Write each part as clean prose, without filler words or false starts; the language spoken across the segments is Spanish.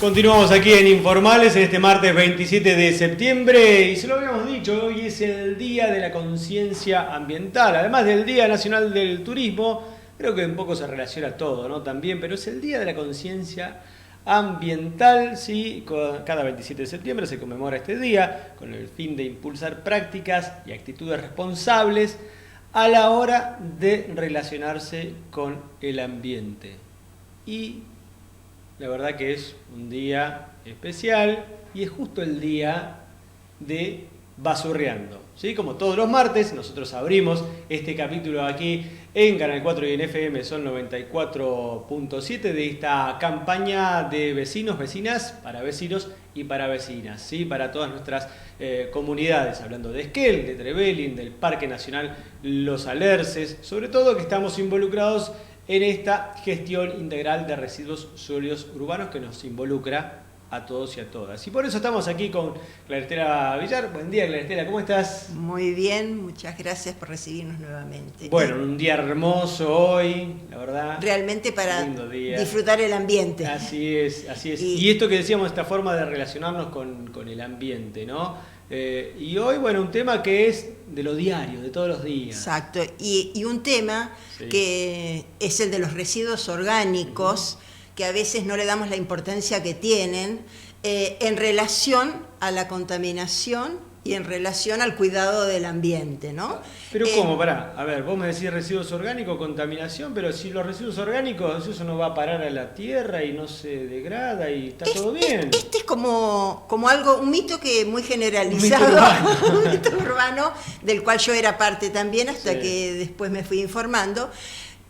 Continuamos aquí en Informales en este martes 27 de septiembre y se lo habíamos dicho, hoy es el Día de la Conciencia Ambiental, además del Día Nacional del Turismo, creo que un poco se relaciona todo, ¿no? También, pero es el Día de la Conciencia Ambiental, sí, cada 27 de septiembre se conmemora este día con el fin de impulsar prácticas y actitudes responsables a la hora de relacionarse con el ambiente. Y la verdad que es un día especial y es justo el día de Basurreando, ¿sí? Como todos los martes, nosotros abrimos este capítulo aquí en Canal 4 y en FM Sol 94.7 de esta campaña de vecinos, vecinas, para vecinos y para vecinas, ¿sí? Para todas nuestras comunidades, hablando de Esquel, de Trevelin, del Parque Nacional Los Alerces, sobre todo que estamos involucrados en esta gestión integral de residuos sólidos urbanos que nos involucra a todos y a todas. Y por eso estamos aquí con Clara Estela Villar. Buen día, Clara Estela, ¿cómo estás? Muy bien, muchas gracias por recibirnos nuevamente. Bueno, un día hermoso hoy, la verdad. Realmente para disfrutar el ambiente. Así es, así es. Y esto que decíamos, esta forma de relacionarnos con el ambiente, ¿no? Y hoy, bueno, un tema que es de lo diario, de todos los días. Exacto, y un tema que es el de los residuos orgánicos, que a veces no le damos la importancia que tienen en relación a la contaminación y en relación al cuidado del ambiente, ¿no? Pero ¿cómo? Pará, a ver, vos me decís residuos orgánicos, contaminación, pero si los residuos orgánicos, eso no va a parar a la tierra y no se degrada y está todo bien. Este es como algo, un mito que muy generalizado, un mito urbano, del cual yo era parte también hasta que después me fui informando,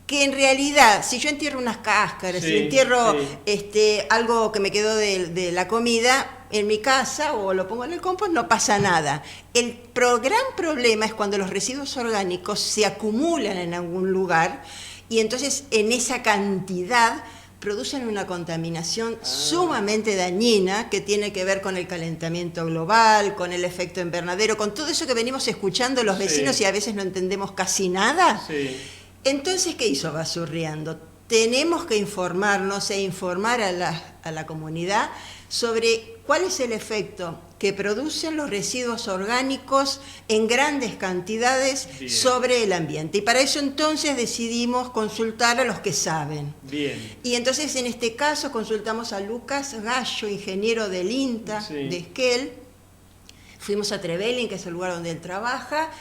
que en realidad, si yo entierro unas cáscaras, si entierro algo que me quedó de la comida en mi casa o lo pongo en el compost, no pasa nada. El gran problema es cuando los residuos orgánicos se acumulan en algún lugar y entonces en esa cantidad producen una contaminación sumamente dañina que tiene que ver con el calentamiento global, con el efecto invernadero, con todo eso que venimos escuchando los vecinos y a veces no entendemos casi nada. Entonces, ¿qué hizo Basurreando? Tenemos que informarnos e informar a la comunidad sobre cuál es el efecto que producen los residuos orgánicos en grandes cantidades sobre el ambiente. Y para eso entonces decidimos consultar a los que saben. Y entonces en este caso consultamos a Lucas Gallo, ingeniero del INTA de Esquel. Fuimos a Trevelin, que es el lugar donde él trabaja,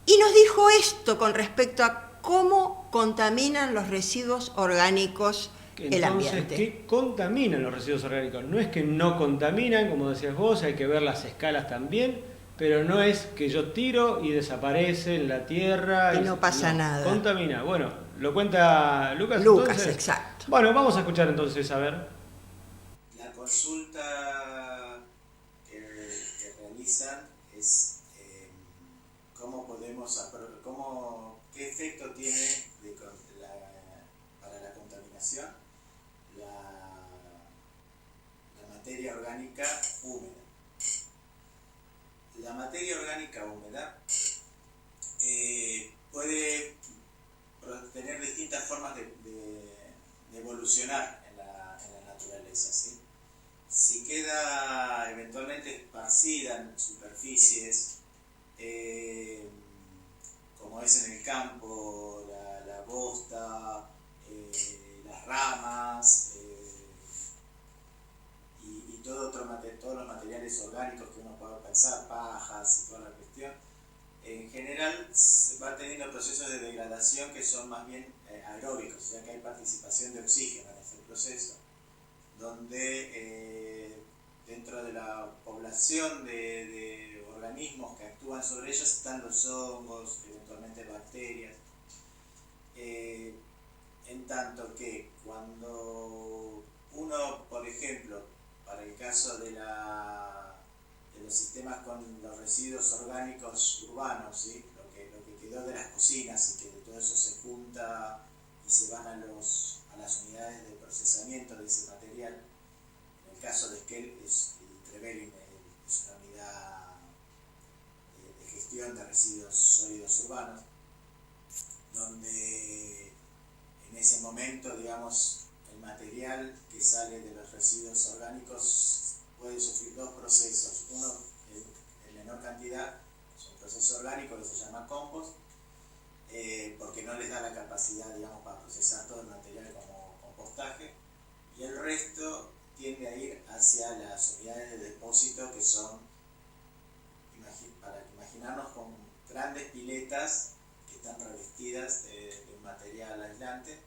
y nos dijo esto con respecto a cómo contaminan los residuos orgánicos el ambiente. Entonces, ¿qué contaminan los residuos orgánicos? No es que no contaminan, como decías vos, hay que ver las escalas también, pero no es que yo tiro y desaparece en la tierra. Y no pasa nada. Contamina. Bueno, ¿lo cuenta Lucas? Lucas, entonces. Exacto. Bueno, vamos a escuchar entonces, a ver. La consulta que realizan es qué efecto tiene para la contaminación la materia orgánica húmeda. La materia orgánica húmeda puede tener distintas formas de evolucionar en la naturaleza, ¿sí? Si queda eventualmente esparcida en superficies, como es en el campo, la bosta, las ramas y todos los materiales orgánicos que uno pueda pensar, pajas y toda la cuestión, en general va teniendo procesos de degradación que son más bien aeróbicos, ya que hay participación de oxígeno en este proceso, donde dentro de la población de organismos que actúan sobre ellos están los hongos, eventualmente bacterias, en tanto que cuando uno, por ejemplo, para el caso de los sistemas con los residuos orgánicos urbanos, ¿sí? lo que quedó de las cocinas y que de todo eso se junta y se van a las unidades de procesamiento de ese material, en el caso de Esquel y Trevelin es una unidad de gestión de residuos sólidos urbanos, donde en ese momento, digamos, el material material que sale de los residuos orgánicos puede sufrir dos procesos. Uno, en menor cantidad, es un proceso orgánico que se llama compost, porque no les da la capacidad, digamos, para procesar todo el material como compostaje, y el resto tiende a ir hacia las unidades de depósito, que son, para imaginarnos, con grandes piletas que están revestidas de un material aislante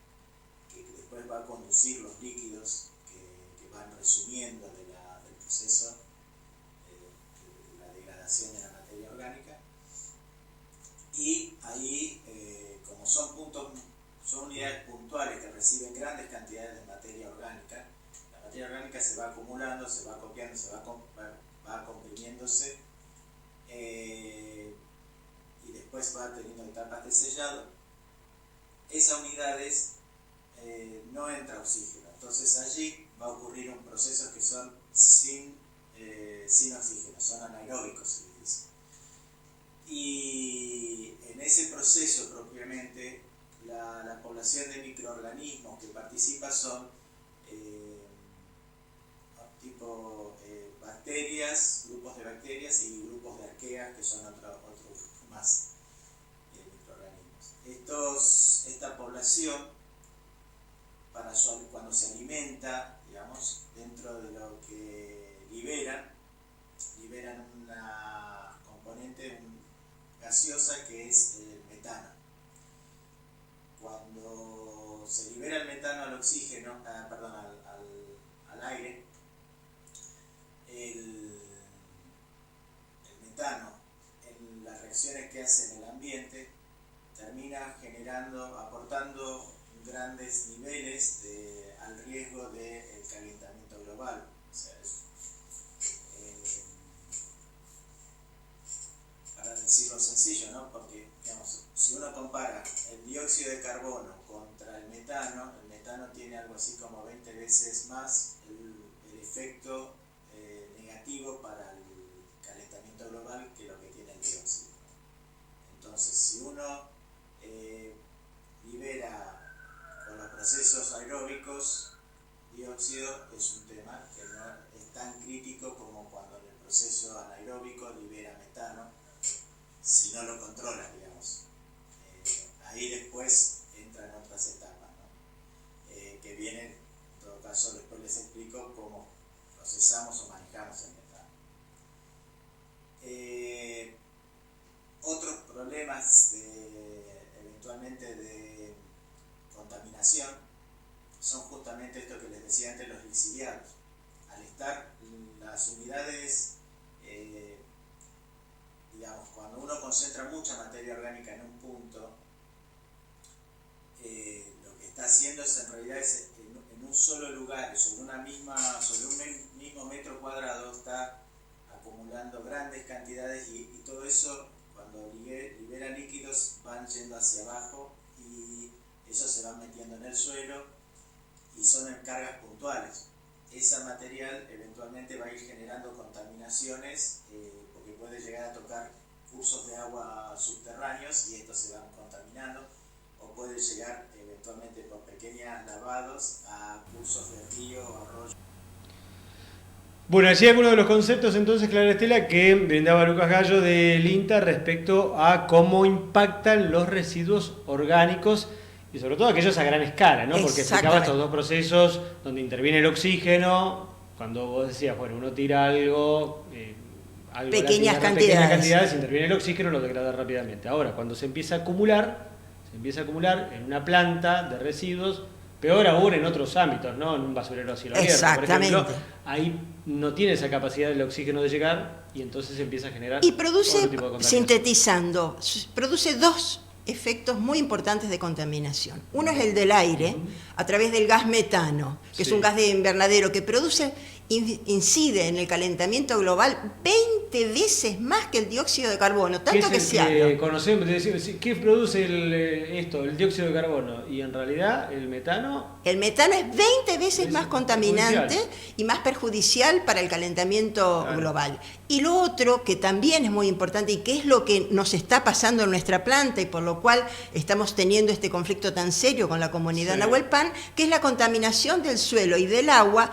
que después va a conducir los líquidos que van resumiendo del proceso de la degradación de la materia orgánica. Y ahí, como son unidades puntuales que reciben grandes cantidades de materia orgánica, la materia orgánica se va acumulando, se va copiando, va comprimiéndose, y después va teniendo etapas de sellado. Esas unidades no entra oxígeno, entonces allí va a ocurrir un proceso que son sin oxígeno, son anaeróbicos, se les dice. Y en ese proceso propiamente la población de microorganismos que participa son tipo bacterias, grupos de bacterias y grupos de arqueas, que son otros más microorganismos. Esta población, cuando se alimenta, digamos, dentro de lo que liberan una componente gaseosa que es el metano. Cuando se libera el metano al oxígeno, al aire, el metano, en las reacciones que hace en el ambiente, termina aportando grandes niveles al riesgo del calentamiento global. O sea, para decirlo sencillo, ¿no? Porque, digamos, si uno compara el dióxido de carbono contra el metano tiene algo así como 20 veces más el efecto negativo para el calentamiento global que lo que tiene el dióxido. Entonces, si uno libera con los procesos aeróbicos dióxido, es un tema que no es tan crítico como cuando en el proceso anaeróbico libera metano, si no lo controla, digamos. Ahí después entran otras etapas, ¿no? Que vienen, en todo caso, después les explico cómo procesamos o manejamos el metano. Otros problemas eventualmente de contaminación son justamente esto que les decía antes, los lixiviados. Al estar las unidades, digamos, cuando uno concentra mucha materia orgánica en un punto, lo que está haciendo es en realidad en un solo lugar, sobre un mismo metro cuadrado, está acumulando grandes cantidades, y todo eso, cuando libera líquidos, van yendo hacia abajo y eso se va metiendo en el suelo y son en cargas puntuales. Ese material eventualmente va a ir generando contaminaciones, porque puede llegar a tocar cursos de agua subterráneos y estos se van contaminando, o puede llegar eventualmente por pequeños lavados a cursos de río o arroyo. Bueno, allí algunos de los conceptos entonces, Clara Estela, que brindaba Lucas Gallo del INTA respecto a cómo impactan los residuos orgánicos y sobre todo aquellos a gran escala, ¿no? Porque explicaba estos dos procesos donde interviene el oxígeno, cuando vos decías, bueno, uno tira algo pequeñas cantidades, interviene el oxígeno, lo degrada rápidamente. Ahora, cuando se empieza a acumular en una planta de residuos, peor aún en otros ámbitos, ¿no? En un basurero a cielo abierto, por ejemplo, ahí no tiene esa capacidad del oxígeno de llegar y entonces empieza a generar y produce, otro tipo de contaminación. sintetizando, produce dos efectos muy importantes de contaminación. Uno es el del aire, a través del gas metano, que es un gas de invernadero que produce incide en el calentamiento global 20 veces más que el dióxido de carbono, tanto que se habla. Conocemos, ¿qué produce el dióxido de carbono? Y en realidad el metano... El metano es 20 veces más contaminante y más perjudicial para el calentamiento global. Y lo otro que también es muy importante y que es lo que nos está pasando en nuestra planta y por lo cual estamos teniendo este conflicto tan serio con la comunidad nahuelpan, que es la contaminación del suelo y del agua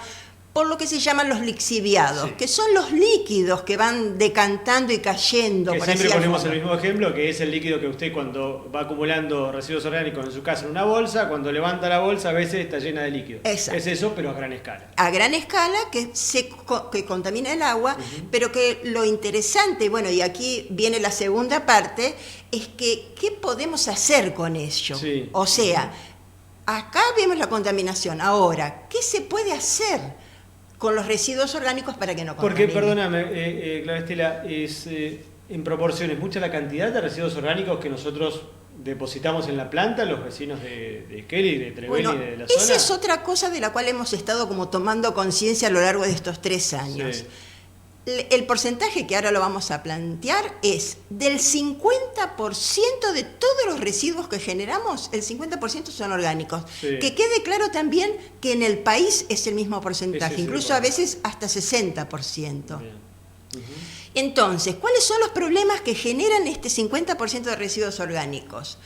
por lo que se llaman los lixiviados, que son los líquidos que van decantando y cayendo. Que siempre ponemos el mismo ejemplo, que es el líquido que usted cuando va acumulando residuos orgánicos en su casa en una bolsa, cuando levanta la bolsa a veces está llena de líquido. Exacto. Es eso, pero a gran escala. A gran escala, que contamina el agua, pero que lo interesante, bueno, y aquí viene la segunda parte, es que ¿qué podemos hacer con ello? Sí. O sea, acá vemos la contaminación. Ahora, ¿qué se puede hacer con los residuos orgánicos para que no contaminen? Porque, perdóname, Clara Estela, es en proporciones mucha la cantidad de residuos orgánicos que nosotros depositamos en la planta, los vecinos de Esquel y de Trevel y de la zona. Esa es otra cosa de la cual hemos estado como tomando conciencia a lo largo de estos 3 años. Sí. El porcentaje que ahora lo vamos a plantear es del 50% de todos los residuos que generamos, el 50% son orgánicos. Sí. Que quede claro también que en el país es el mismo porcentaje, incluso a veces hasta 60%. Entonces, ¿cuáles son los problemas que generan este 50% de residuos orgánicos?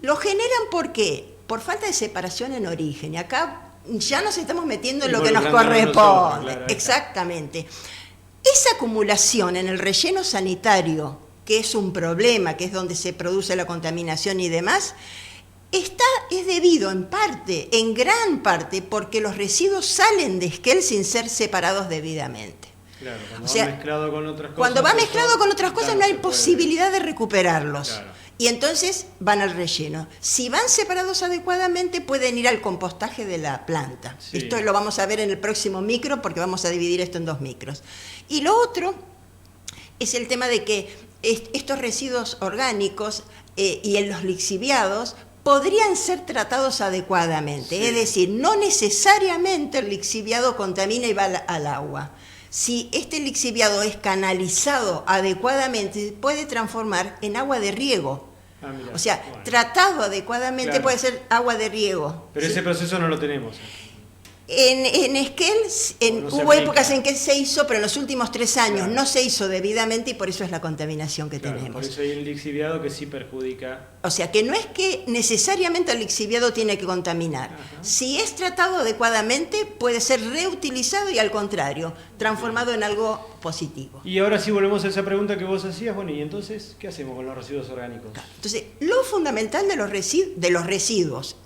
Lo generan ¿por qué? Por falta de separación en origen. Y acá ya nos estamos metiendo en lo que nos corresponde. Claro, exactamente. Esa acumulación en el relleno sanitario, que es un problema, que es donde se produce la contaminación y demás, es debido en parte, en gran parte, porque los residuos salen de Esquel sin ser separados debidamente. Claro, cuando va mezclado con otras cosas. Cuando va mezclado con otras cosas no hay posibilidad de recuperarlos. Claro. Y entonces van al relleno. Si van separados adecuadamente, pueden ir al compostaje de la planta. Sí. Esto lo vamos a ver en el próximo micro, porque vamos a dividir esto en 2 micros. Y lo otro es el tema de que estos residuos orgánicos y en los lixiviados podrían ser tratados adecuadamente. Sí. Es decir, no necesariamente el lixiviado contamina y va al agua. Si este lixiviado es canalizado adecuadamente, se puede transformar en agua de riego. O sea, tratado adecuadamente puede ser agua de riego. Pero ese proceso no lo tenemos. En Esquel hubo épocas en que se hizo, pero en los últimos 3 años no se hizo debidamente y por eso es la contaminación que tenemos. Por eso hay un lixiviado que sí perjudica. O sea, que no es que necesariamente el lixiviado tiene que contaminar. Si es tratado adecuadamente, puede ser reutilizado y al contrario, transformado en algo positivo. Y ahora sí volvemos a esa pregunta que vos hacías, bueno, y entonces, ¿qué hacemos con los residuos orgánicos? Entonces, lo fundamental de los residuos,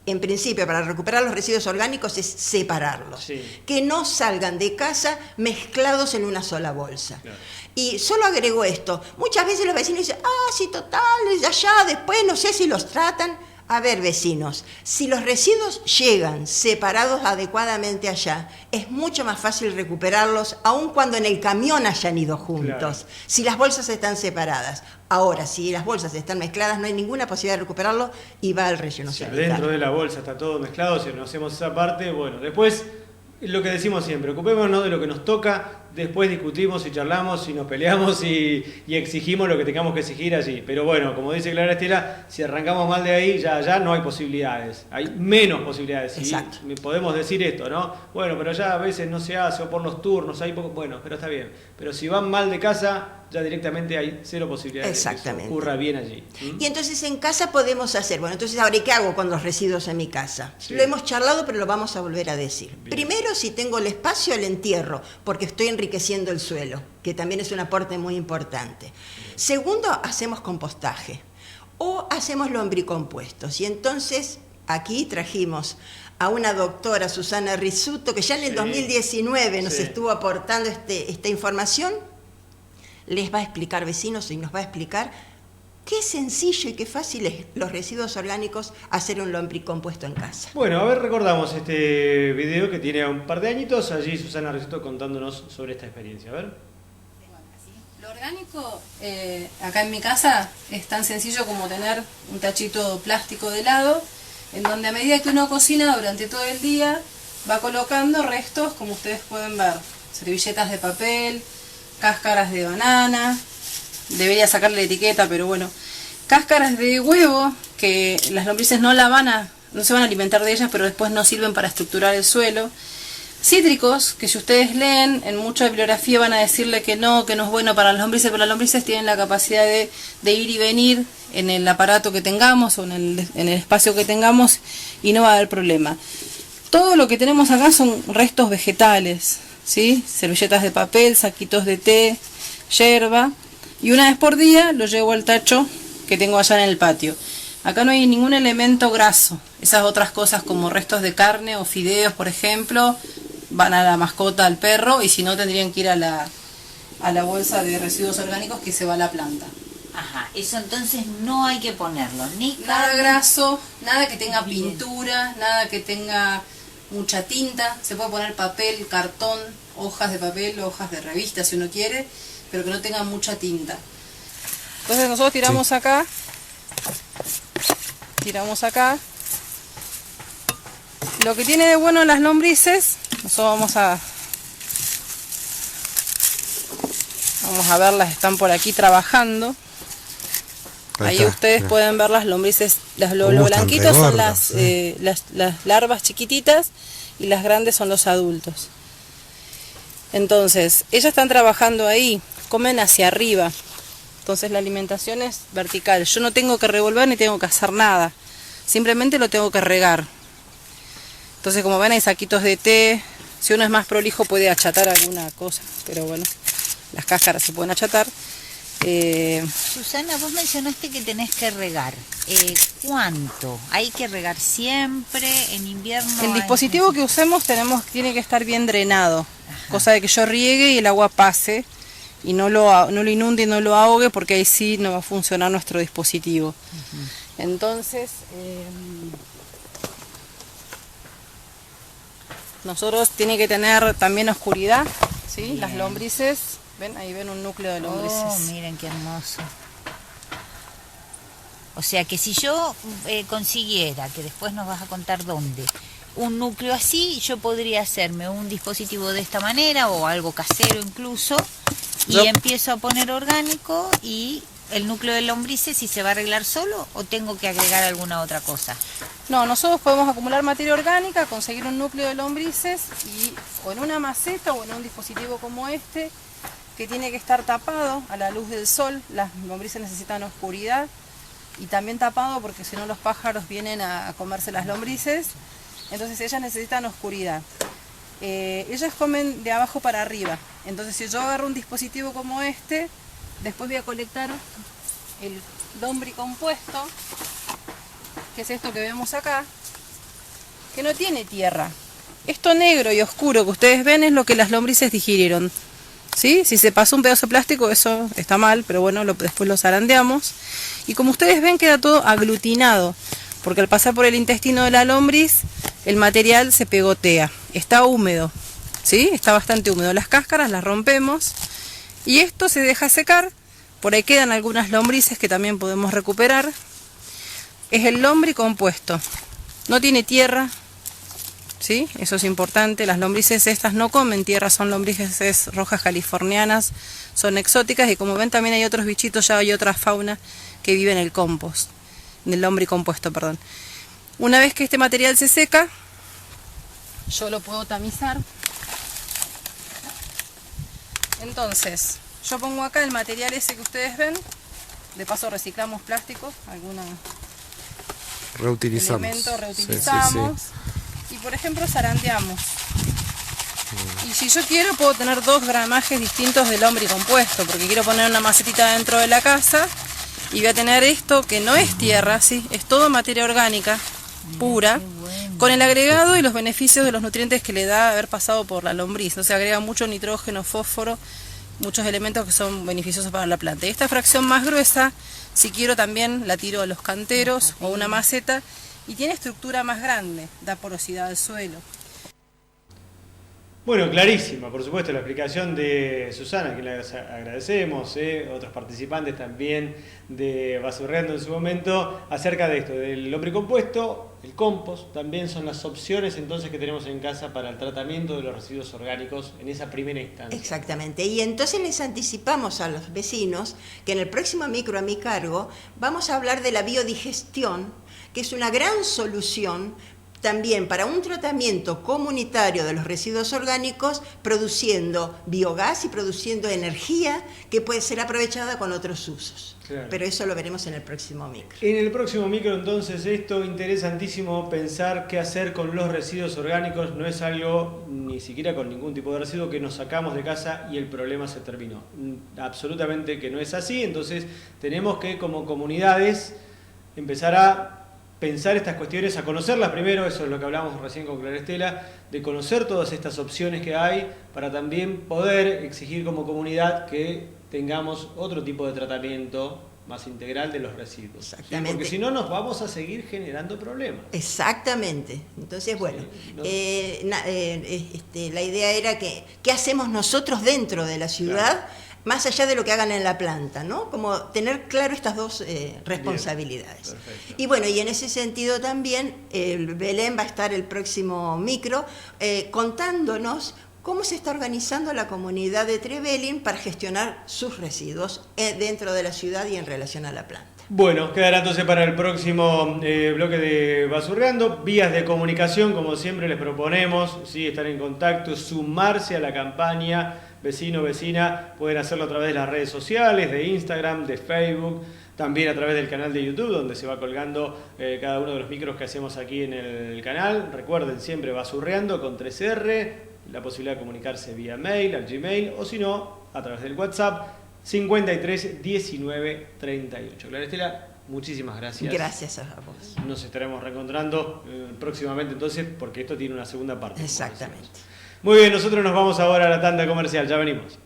en principio, para recuperar los residuos orgánicos es separarlos, que no salgan de casa mezclados en una sola bolsa. Claro. Y solo agrego esto, muchas veces los vecinos dicen, sí, total, allá después no sé si los tratan. A ver, vecinos, si los residuos llegan separados adecuadamente allá, es mucho más fácil recuperarlos, aun cuando en el camión hayan ido juntos, claro, si las bolsas están separadas. Ahora, si las bolsas están mezcladas, no hay ninguna posibilidad de recuperarlo y va al relleno sanitario. Dentro de la bolsa está todo mezclado, si no hacemos esa parte, bueno, después, lo que decimos siempre, ocupémonos de lo que nos toca, después discutimos y charlamos y nos peleamos y exigimos lo que tengamos que exigir allí. Pero bueno, como dice Clara Estela, si arrancamos mal de ahí, ya no hay posibilidades. Hay menos posibilidades. Exacto. Y podemos decir esto, ¿no? Bueno, pero ya a veces no se hace, o por los turnos, hay poco. Bueno, pero está bien. Pero si van mal de casa, ya directamente hay 0 posibilidades de que eso ocurra bien allí. Y entonces en casa podemos hacer, bueno, entonces ahora, ¿qué hago con los residuos en mi casa? Sí. Lo hemos charlado, pero lo vamos a volver a decir. Bien. Primero, si tengo el espacio, el entierro, porque estoy enriqueciendo el suelo, que también es un aporte muy importante. Segundo, hacemos compostaje o hacemos lombricompuestos. Y entonces aquí trajimos a una doctora, Susana Rizzuto, que ya en el 2019 nos estuvo aportando esta información. Les va a explicar, vecinos, y nos va a explicar qué sencillo y qué fácil es los residuos orgánicos hacer un lombricompuesto en casa. Bueno, a ver, recordamos este video que tiene un par de añitos, allí Susana Rizzuto contándonos sobre esta experiencia. A ver. Lo orgánico, acá en mi casa, es tan sencillo como tener un tachito plástico de helado, en donde a medida que uno cocina durante todo el día, va colocando restos, como ustedes pueden ver, servilletas de papel, cáscaras de banana, debería sacarle la etiqueta, pero bueno, cáscaras de huevo, que las lombrices no se van a alimentar de ellas, pero después no sirven para estructurar el suelo. Cítricos, que si ustedes leen en mucha bibliografía van a decirle que no es bueno para las lombrices, pero las lombrices tienen la capacidad de ir y venir en el aparato que tengamos o en el espacio que tengamos y no va a haber problema. Todo lo que tenemos acá son restos vegetales, ¿sí? Servilletas de papel, saquitos de té, yerba, y una vez por día lo llevo al tacho que tengo allá en el patio. Acá no hay ningún elemento graso. Esas otras cosas como restos de carne o fideos, por ejemplo, van a la mascota, al perro, y si no tendrían que ir a la bolsa de residuos orgánicos que se va a la planta. Ajá, eso entonces no hay que ponerlo, ni Nada carne. graso, nada que tenga Bien. pintura, nada que tenga mucha tinta. Se puede poner papel, cartón, hojas de papel, hojas de revista si uno quiere, pero que no tenga mucha tinta. Entonces nosotros tiramos acá, Lo que tiene de bueno las lombrices, nosotros vamos a verlas, están por aquí trabajando. Ahí está, ustedes mira. pueden ver las lombrices, los Están blanquitos son regordas, las larvas chiquititas y las grandes son los adultos. Entonces, ellas están trabajando ahí, comen hacia arriba. Entonces la alimentación es vertical. Yo no tengo que revolver ni tengo que hacer nada. Simplemente lo tengo que regar. Entonces, como ven, hay saquitos de té. Si uno es más prolijo puede achatar alguna cosa, pero bueno, las cáscaras se pueden achatar. Susana, vos mencionaste que tenés que regar. ¿Cuánto? ¿Hay que regar siempre? ¿En invierno? El dispositivo que usemos tiene que estar bien drenado. Ajá. Cosa de que yo riegue y el agua pase y no lo inunde y no lo ahogue, porque ahí sí no va a funcionar nuestro dispositivo. Entonces, nosotros tiene que tener también oscuridad, ¿sí? Bien. Las lombrices, ven, ahí ven un núcleo de lombrices. Oh, miren qué hermoso. O sea que si yo consiguiera, que después nos vas a contar dónde, un núcleo así, yo podría hacerme un dispositivo de esta manera o algo casero incluso, y empiezo a poner orgánico, y el núcleo de lombrices, si se va a arreglar solo o tengo que agregar alguna otra cosa. No, nosotros podemos acumular materia orgánica, conseguir un núcleo de lombrices y o en una maceta o en un dispositivo como este, que tiene que estar tapado a la luz del sol. Las lombrices necesitan oscuridad y también tapado, porque si no los pájaros vienen a comerse las lombrices. Entonces ellas necesitan oscuridad. Ellas comen de abajo para arriba. Entonces si yo agarro un dispositivo como este, después voy a colectar el lombricompuesto, que es esto que vemos acá, que no tiene tierra. Esto negro y oscuro que ustedes ven es lo que las lombrices digirieron, ¿sí? Si se pasó un pedazo de plástico, eso está mal, pero bueno, después lo zarandeamos. Y como ustedes ven, queda todo aglutinado, porque al pasar por el intestino de la lombriz, el material se pegotea. Está húmedo, ¿sí? Está bastante húmedo. Las cáscaras las rompemos y esto se deja secar. Por ahí quedan algunas lombrices que también podemos recuperar. Es el lombricompuesto. No tiene tierra, ¿sí? Eso es importante. Las lombrices estas no comen tierra, son lombrices rojas californianas, son exóticas, y como ven también hay otros bichitos, ya hay otra fauna que vive en el compost, en el lombricompuesto, perdón. Una vez que este material se seca, yo lo puedo tamizar. Entonces, yo pongo acá el material ese que ustedes ven. De paso reciclamos plástico, algún Reutilizamos. elemento reutilizamos. Y por ejemplo zarandeamos. Y si yo quiero puedo tener 2 gramajes distintos de lombricompuesto, porque quiero poner una macetita dentro de la casa y voy a tener esto que no es tierra, ¿sí? Es todo materia orgánica pura, con el agregado y los beneficios de los nutrientes que le da haber pasado por la lombriz. No se agrega mucho nitrógeno, fósforo, muchos elementos que son beneficiosos para la planta. Y esta fracción más gruesa, si quiero también la tiro a los canteros o una maceta, y tiene estructura más grande, da porosidad al suelo. Bueno, clarísima, por supuesto, la explicación de Susana, que le agradecemos, otros participantes también de Basurreando en su momento, acerca de esto, del lombricompuesto, el compost, también son las opciones entonces que tenemos en casa para el tratamiento de los residuos orgánicos en esa primera instancia. Exactamente. Y entonces les anticipamos a los vecinos que en el próximo micro a mi cargo vamos a hablar de la biodigestión, que es una gran solución también para un tratamiento comunitario de los residuos orgánicos, produciendo biogás y produciendo energía que puede ser aprovechada con otros usos. Claro. Pero eso lo veremos en el próximo micro. En el próximo micro, entonces, esto interesantísimo, pensar qué hacer con los residuos orgánicos. No es algo, ni siquiera con ningún tipo de residuo, que nos sacamos de casa y el problema se terminó. Absolutamente que no es así. Entonces, tenemos que, como comunidades, empezar a pensar estas cuestiones, a conocerlas primero. Eso es lo que hablamos recién con Clara Estela, de conocer todas estas opciones que hay para también poder exigir como comunidad que tengamos otro tipo de tratamiento más integral de los residuos. Exactamente. ¿Sí? Porque si no, nos vamos a seguir generando problemas. Exactamente. Entonces, bueno, Sí, no. La idea era que, ¿qué hacemos nosotros dentro de la ciudad? Claro. Más allá de lo que hagan en la planta, ¿no? Como tener claro estas dos responsabilidades. Bien, perfecto. Y bueno, y en ese sentido también, Belén va a estar el próximo micro contándonos cómo se está organizando la comunidad de Trevelin para gestionar sus residuos dentro de la ciudad y en relación a la planta. Bueno, quedará entonces para el próximo bloque de Basurgando. Vías de comunicación, como siempre les proponemos, ¿sí? Estar en contacto, sumarse a la campaña. Vecino, vecina, pueden hacerlo a través de las redes sociales, de Instagram, de Facebook, también a través del canal de YouTube, donde se va colgando cada uno de los micros que hacemos aquí en el canal. Recuerden, siempre Basurreando con 3R, la posibilidad de comunicarse vía mail, al Gmail, o si no, a través del WhatsApp 53 19 38. Clara Estela, muchísimas gracias. Gracias a vos. Nos estaremos reencontrando próximamente entonces, porque esto tiene una segunda parte. Exactamente. Muy bien, nosotros nos vamos ahora a la tanda comercial, ya venimos.